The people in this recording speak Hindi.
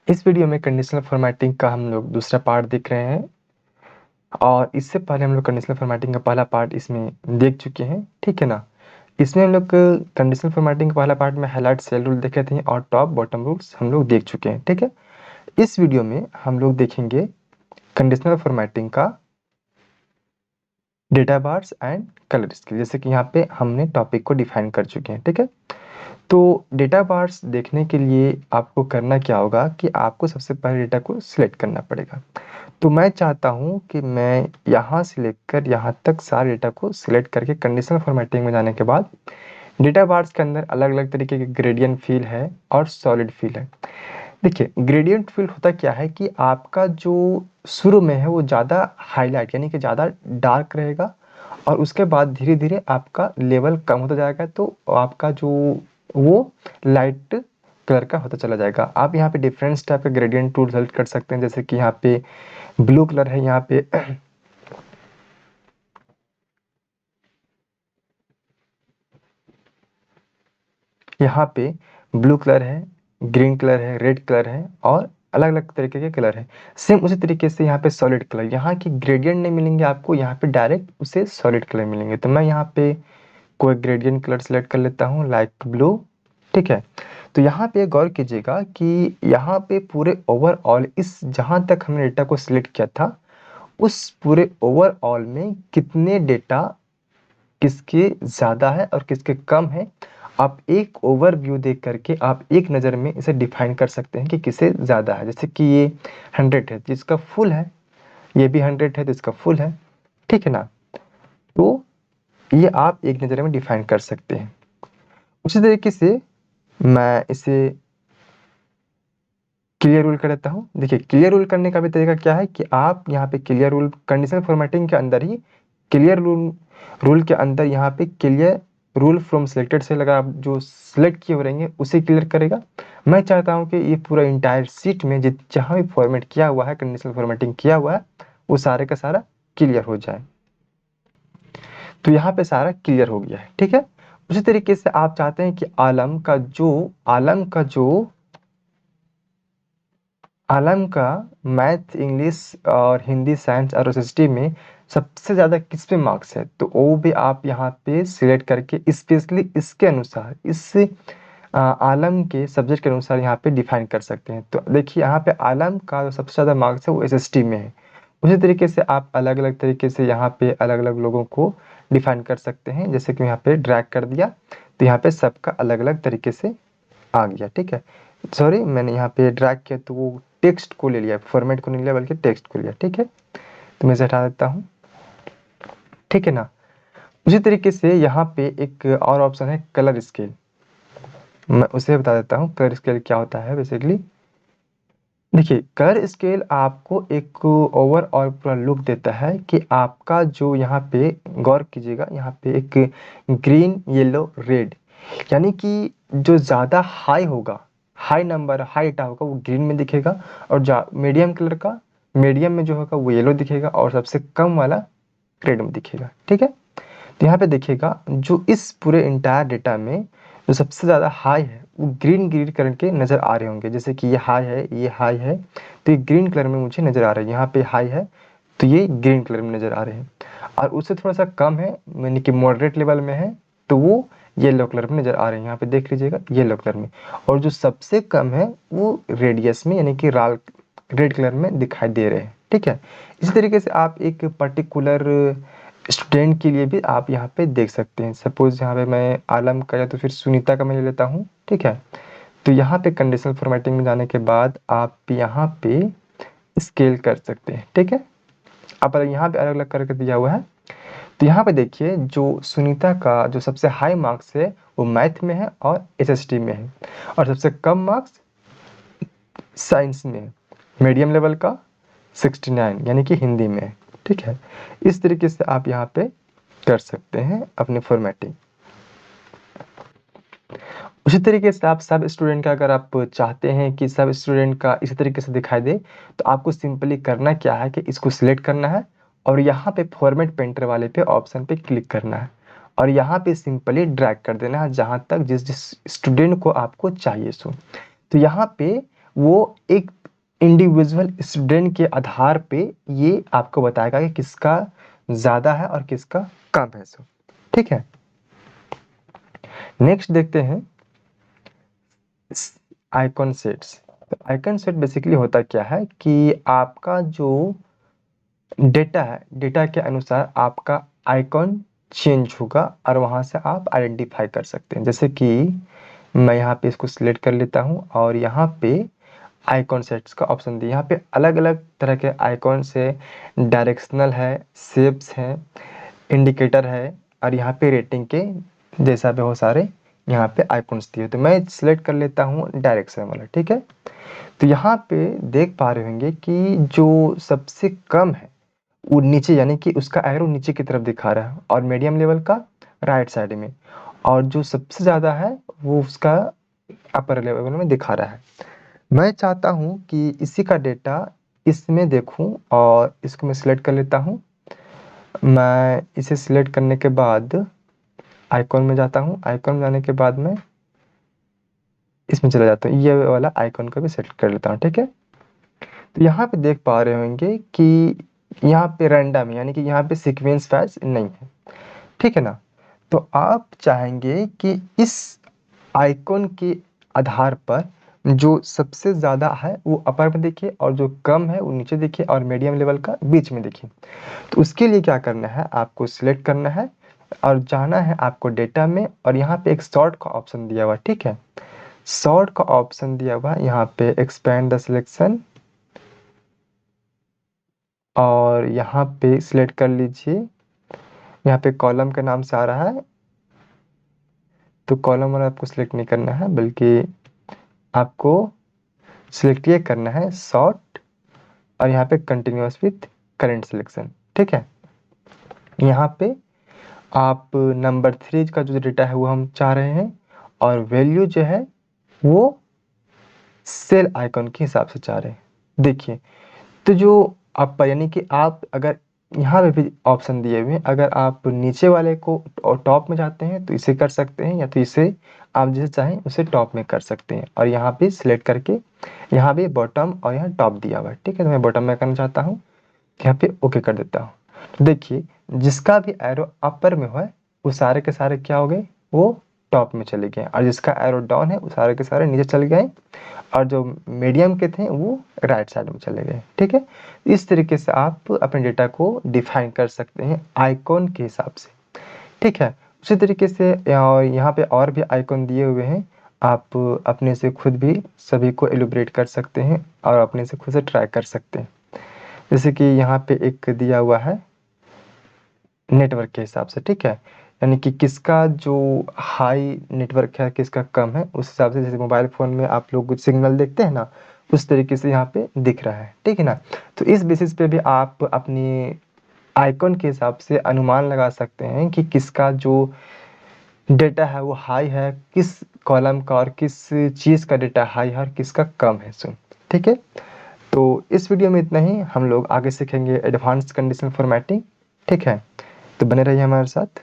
इस वीडियो में कंडीशनल फॉर्मेटिंग का हम लोग दूसरा पार्ट देख रहे हैं और इससे पहले हम लोग कंडीशनल फॉर्मेटिंग का पहला पार्ट इसमें देख चुके हैं, ठीक है ना। इसमें हम लोग कंडीशनल फॉर्मेटिंग का पहला पार्ट में हाईलाइट सेल रूल देखे थे और टॉप बॉटम रूल्स हम लोग देख चुके हैं, ठीक है। इस वीडियो में हम लोग देखेंगे कंडीशनल फॉर्मेटिंग का data bars and colour scale, जैसे कि यहाँ पे हमने टॉपिक को डिफाइन कर चुके हैं, ठीक है। तो डेटा बार्स देखने के लिए आपको करना क्या होगा कि आपको सबसे पहले डेटा को सिलेक्ट करना पड़ेगा। तो मैं चाहता हूँ कि मैं यहाँ से लेकर यहाँ तक सारे डेटा को सिलेक्ट करके कंडीशनल फॉर्मेटिंग में जाने के बाद डेटा बार्स के अंदर अलग अलग तरीके के ग्रेडियंट फील है और सॉलिड फील है। देखिए, ग्रेडियंट फील होता क्या है कि आपका जो शुरू में है वो ज़्यादा हाईलाइट यानी कि ज़्यादा डार्क रहेगा और उसके बाद धीरे धीरे आपका लेवल कम होता जाएगा, तो आपका जो वो लाइट कलर का होता चला जाएगा। आप यहाँ पे डिफरेंस टाइप का ग्रेडियंट टूल सेलेक्ट कर सकते हैं, जैसे कि यहाँ पे ब्लू कलर है, यहाँ पे यहाँ पे ब्लू कलर है, ग्रीन कलर है, रेड कलर है और अलग अलग तरीके के कलर है। सेम उसी तरीके से यहाँ पे सॉलिड कलर, यहाँ की ग्रेडियंट नहीं मिलेंगे आपको, यहाँ पे डायरेक्ट उसे सॉलिड कलर मिलेंगे। तो मैं यहाँ पे कोई ग्रेडियंट कलर सेलेक्ट कर लेता हूँ, लाइट ब्लू, ठीक है। तो यहाँ पे गौर कीजिएगा कि यहाँ पे पूरे ओवरऑल इस जहाँ तक हमने डेटा को सिलेक्ट किया था उस पूरे ओवरऑल में कितने डेटा किसके ज़्यादा है और किसके कम है, आप एक ओवरव्यू देख करके आप एक नज़र में इसे डिफाइन कर सकते हैं कि किसे ज़्यादा है। जैसे कि ये 100 है जिसका फुल है, ये भी 100 है तो इसका फुल है, ठीक है ना। तो ये आप एक नज़र में डिफाइन कर सकते हैं। उसी तरीके से मैं इसे क्लियर रूल कर देता हूँ। देखिए, क्लियर रूल करने का भी तरीका क्या है कि आप यहाँ पे क्लियर रूल कंडीशनल फॉर्मेटिंग के अंदर ही क्लियर रूल रूल के अंदर यहाँ पे क्लियर रूल फ्रॉम सिलेक्टेड से लगा, आप जो सिलेक्ट किए हो रहेंगे उसे क्लियर करेगा। मैं चाहता हूँ कि ये पूरा इंटायर सीट में जहाँ भी फॉर्मेट किया हुआ है, कंडीशनल फॉर्मेटिंग किया हुआ है, वो सारे का सारा क्लियर हो जाए। तो यहाँ पे सारा क्लियर हो गया है, ठीक है। उसी तरीके से आप चाहते हैं कि आलम का मैथ, इंग्लिश और हिंदी, साइंस और एसएसटी में सबसे ज़्यादा किस पे मार्क्स है, तो वो भी आप यहाँ पे सिलेक्ट करके स्पेशली इसके अनुसार इस आलम के सब्जेक्ट के अनुसार यहाँ पे डिफाइन कर सकते हैं। तो देखिए, यहाँ पे आलम का जो सबसे ज़्यादा मार्क्स है वो एसएसटी में है। उसी तरीके से आप अलग अलग तरीके से यहाँ पे अलग अलग लोगों को डिफाइन कर सकते हैं। जैसे कि यहाँ पे ड्रैग कर दिया तो यहाँ पे सबका अलग अलग तरीके से आ गया, ठीक है। सॉरी, मैंने यहाँ पे ड्रैग किया तो वो टेक्स्ट को ले लिया, फॉर्मेट को नहीं लिया बल्कि टेक्स्ट को लिया, ठीक है। तो मैं इसे हटा देता हूँ, ठीक है ना। उसी तरीके से यहाँ पे एक और ऑप्शन है कलर स्केल, मैं उसे बता देता हूँ कलर स्केल क्या होता है बेसिकली। देखिए, कलर स्केल आपको एक ओवरऑल पूरा लुक देता है कि आपका जो यहाँ पे गौर कीजिएगा, यहाँ पे एक ग्रीन, येलो, रेड, यानी कि जो ज़्यादा हाई होगा, हाई नंबर, हाई डेटा होगा वो ग्रीन में दिखेगा और जो मीडियम कलर का, मीडियम में जो होगा वो येलो दिखेगा और सबसे कम वाला रेड में दिखेगा, ठीक है। तो यहाँ पे देखिएगा जो इस पूरे इंटायर डेटा में जो सबसे ज़्यादा हाई है वो ग्रीन ग्रीन करके नज़र आ रहे होंगे। जैसे कि ये हाई है, ये हाई है, तो ये ग्रीन कलर में मुझे नज़र आ रहा है। यहाँ पे हाई है तो ये ग्रीन कलर में नज़र आ रहे हैं और उससे थोड़ा सा कम है यानी कि मॉडरेट लेवल में है तो वो येलो कलर में नज़र आ रहे हैं। यहाँ पे देख लीजिएगा येलो कलर में, और जो सबसे कम है वो रेडियस में यानी कि लाल रेड कलर में दिखाई दे रहे हैं, ठीक है। इसी तरीके से आप एक पर्टिकुलर स्टूडेंट के लिए भी आप यहाँ पे देख सकते हैं। सपोज यहाँ पे मैं आलम का या तो फिर सुनीता का मैं ले लेता हूँ, ठीक है। तो यहाँ पे कंडीशनल फॉर्मेटिंग में जाने के बाद आप यहाँ पे स्केल कर सकते हैं, ठीक है। अब यहाँ पे अलग अलग करके दिया हुआ है। तो यहाँ पे देखिए जो सुनीता का जो सबसे हाई मार्क्स है वो मैथ में है और एसएसटी में है, और सबसे कम मार्क्स साइंस में है। मीडियम लेवल का 69 यानी कि हिंदी में है, ठीक है। इस तरीके से आप यहाँ पे कर सकते हैं अपनी फॉर्मेटिंग। उसी तरीके से आप सब स्टूडेंट का अगर आप चाहते हैं कि सब स्टूडेंट का इसी तरीके से दिखाई दे, तो आपको सिंपली करना क्या है कि इसको सिलेक्ट करना है और यहाँ पे फॉर्मेट पेंटर वाले पे ऑप्शन पे क्लिक करना है और यहाँ पे सिंपली ड्रैग कर देना है जहाँ तक जिस जिस स्टूडेंट को आपको चाहिए सो। तो यहाँ पे वो एक इंडिविजुअल स्टूडेंट के आधार पे ये आपको बताएगा कि किसका ज़्यादा है और किसका कम है। सो ठीक है, नेक्स्ट देखते हैं आइकॉन सेट्स। तो आइकॉन सेट बेसिकली होता क्या है कि आपका जो डेटा है, डेटा के अनुसार आपका आइकॉन चेंज होगा और वहाँ से आप आइडेंटिफाई कर सकते हैं। जैसे कि मैं यहाँ पे इसको सिलेक्ट कर लेता हूँ और यहाँ पे आइकॉन सेट्स का ऑप्शन दिया। यहाँ पे अलग अलग तरह के आइकॉन्स है, डायरेक्शनल है, शेप्स हैं, इंडिकेटर है और यहाँ पे रेटिंग के जैसा भी बहुत सारे यहाँ पे आइकॉन्स दिए। तो मैं सिलेक्ट कर लेता हूँ डायरेक्शन वाला। ठीक है, तो यहाँ पे देख पा रहे होंगे कि जो सबसे कम है वो नीचे, यानी कि उसका एरो नीचे की तरफ दिखा रहा है और मीडियम लेवल का राइट साइड में, और जो सबसे ज़्यादा है वो उसका अपर लेवल में दिखा रहा है। मैं चाहता हूँ कि इसी का डेटा इसमें देखूँ और इसको मैं सिलेक्ट कर लेता हूँ। मैं इसे सिलेक्ट करने के बाद आइकॉन में जाता हूँ, आइकॉन में जाने के बाद मैं इसमें चला जाता हूँ, ये वाला आइकॉन को भी सेलेक्ट कर लेता हूँ। ठीक है, तो यहाँ पे देख पा रहे होंगे कि यहाँ पे रैंडम है, यानी कि यहाँ पे सीक्वेंस वाइज नहीं है। ठीक है ना, तो आप चाहेंगे कि इस आइकॉन के आधार पर जो सबसे ज़्यादा है वो अपर में दिखे और जो कम है वो नीचे दिखे और मीडियम लेवल का बीच में दिखे। तो उसके लिए क्या करना है, आपको सिलेक्ट करना है और जाना है आपको डेटा में, और यहाँ पे एक सॉर्ट का ऑप्शन दिया हुआ। ठीक है, सॉर्ट का ऑप्शन दिया हुआ, यहाँ पे एक्सपेंड द सिलेक्शन और यहाँ पे सिलेक्ट कर लीजिए। यहाँ पे कॉलम के नाम से आ रहा है, तो कॉलम वाला आपको सिलेक्ट नहीं करना है, बल्कि आपको सिलेक्ट ये करना है सॉर्ट और यहाँ पे कंटिन्यूअस विथ करंट सिलेक्शन। ठीक है, यहाँ पे आप नंबर 3 का जो डेटा है वो हम चाह रहे हैं और वैल्यू जो है वो सेल आइकॉन के हिसाब से चाह रहे हैं। देखिए, तो जो आप यानी कि आप अगर यहाँ पे भी ऑप्शन दिए हुए हैं, अगर आप नीचे वाले को और टॉप में जाते हैं तो इसे कर सकते हैं, या तो इसे आप जैसे चाहें उसे टॉप में कर सकते हैं। और यहाँ पे सिलेक्ट करके यहाँ पे बॉटम और यहाँ टॉप दिया हुआ है। ठीक है, तो मैं बॉटम में करना चाहता हूँ, यहाँ पे ओके कर देता हूँ। तो देखिए, जिसका भी एरो अपर में है वो सारे के सारे क्या हो गए, वो टॉप में चले गए, और जिसका एरो डाउन है वो सारे के सारे नीचे चले गए और जो मीडियम के थे वो राइट साइड में चले गए। ठीक है, इस तरीके से आप अपने डेटा को डिफाइन कर सकते हैं आइकॉन के हिसाब से। ठीक है, उसी तरीके से यहाँ पे और भी आइकॉन दिए हुए हैं, आप अपने से खुद भी सभी को एलिब्रेट कर सकते हैं और अपने से खुद से ट्राई कर सकते हैं। जैसे कि यहाँ पे एक दिया हुआ है नेटवर्क के हिसाब से। ठीक है, यानी कि किसका जो हाई नेटवर्क है किसका कम है, उस हिसाब से, जैसे मोबाइल फ़ोन में आप लोग कुछ सिग्नल देखते हैं ना, उस तरीके से यहाँ पे दिख रहा है। ठीक है ना, तो इस बेसिस पे भी आप अपनी आइकॉन के हिसाब से अनुमान लगा सकते हैं कि किसका जो डेटा है वो हाई है, किस कॉलम का और किस चीज़ का डेटा हाई है और किसका कम है। सो ठीक है, तो इस वीडियो में इतना ही। हम लोग आगे सीखेंगे एडवांस कंडीशनल फॉर्मेटिंग। ठीक है, तो बने रहिए हमारे साथ।